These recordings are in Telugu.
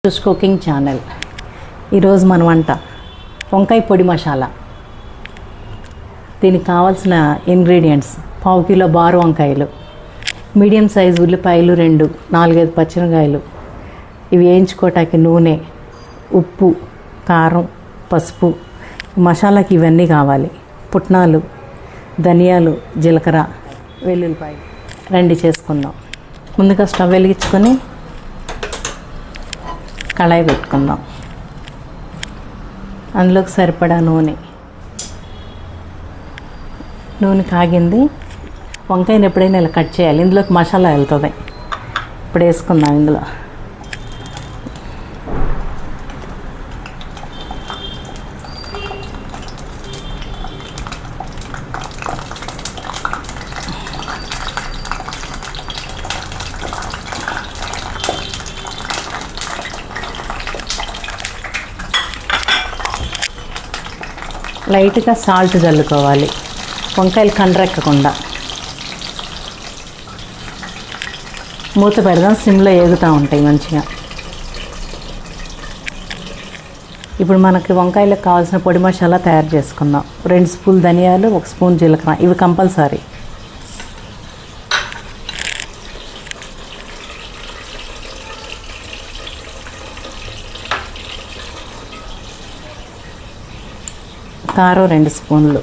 Cooking channel. ఈరోజు మన వంట వంకాయ పొడి మసాలా. దీనికి కావాల్సిన ఇంగ్రీడియంట్స్: 1/2 కిలో బారు వంకాయలు, మీడియం సైజు ఉల్లిపాయలు 2, 4-5 పచ్చిమిరకాయలు, ఇవి వేయించుకోవటానికి నూనె, ఉప్పు, కారం, పసుపు. మసాలాకి ఇవన్నీ కావాలి. పుట్నాలు, ధనియాలు, జీలకర్ర, వెల్లుల్లిపాయలు. రండి చేసుకుందాం. ముందుగా స్టవ్ వెలిగించుకొని కళాయి పెట్టుకుందాం. అందులోకి సరిపడా నూనె కాగింది. వంకాయని ఎప్పుడైనా ఇలా కట్ చేయాలి. ఇందులోకి మసాలా వెళ్తుంది. ఇప్పుడు వేసుకుందాం. ఇందులో లైట్గా సాల్ట్ చల్లుకోవాలి, వంకాయలు కండ్రెక్కకుండా. మూత పెడదాం, సిమ్లో ఏగుతూ ఉంటాయి మంచిగా. ఇప్పుడు మనకి వంకాయలకు కావాల్సిన పొడి మసాలా తయారు చేసుకుందాం. 2 స్పూన్లు ధనియాలు, 1 స్పూన్ జీలకర్ర, ఇవి కంపల్సరీ. కారం 2 స్పూన్లు,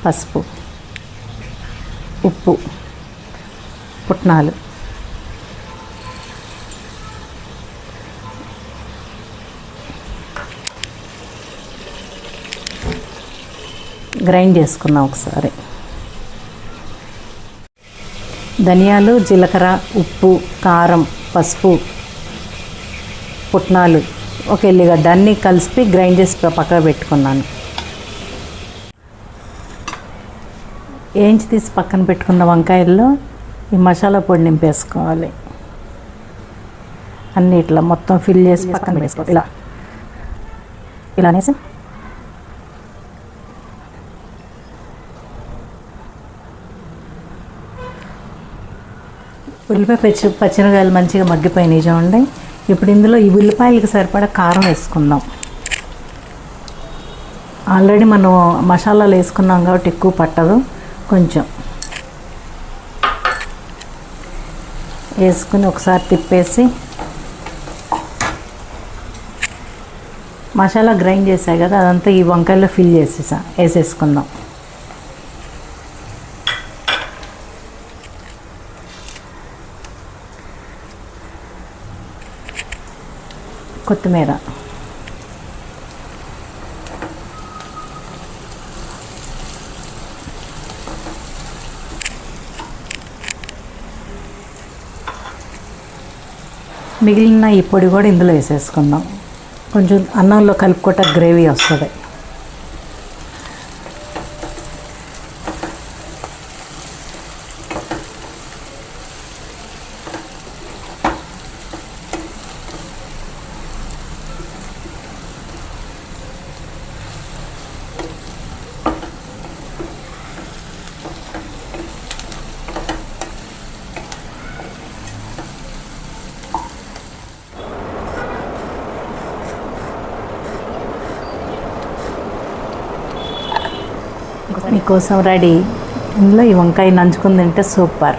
పసుపు, ఉప్పు, పుట్నాలు, గ్రైండ్ చేసుకున్నాం ఒకసారి. ధనియాలు, జీలకర్ర, ఉప్పు, కారం, పసుపు, పుట్నాలు, ఒక ఎల్లిగడ్డ అన్నీ కలిపి గ్రైండ్ చేసి పక్కన పెట్టుకున్నాను. వేయించి తీసి పక్కన పెట్టుకున్న వంకాయల్లో ఈ మసాలా పొడి నింపేసుకోవాలి. అన్నీ ఇట్లా మొత్తం ఫిల్ చేసి పక్కన వేసుకోవాలి. ఇలా అనేసి ఉల్లిపాయ పచ్చిమిరకాయలు మంచిగా మగ్గిపోయినాయి చూడండి. ఇప్పుడు ఇందులో ఈ ఉల్లిపాయలకి సరిపడా కారం వేసుకుందాం. ఆల్రెడీ మనం మసాలాలు వేసుకున్నాం కాబట్టి ఎక్కువ పట్టదు. కొంచెం వేసుకుని ఒకసారి తిప్పేసి మసాలా గ్రైండ్ చేసాయి కదా, అదంతా ఈ వంకాయలో ఫిల్ వేసేసుకుందాం. కొత్తిమీర, మిగిలిన ఈ పొడి కూడా ఇందులో వేసేసుకుందాం. కొంచెం అన్నంలో కలుపుకోట గ్రేవీ వస్తుంది. మీకోసం రెడీ. ఇందులో ఈ వంకాయ నంచుకుని తింటే సూపర్.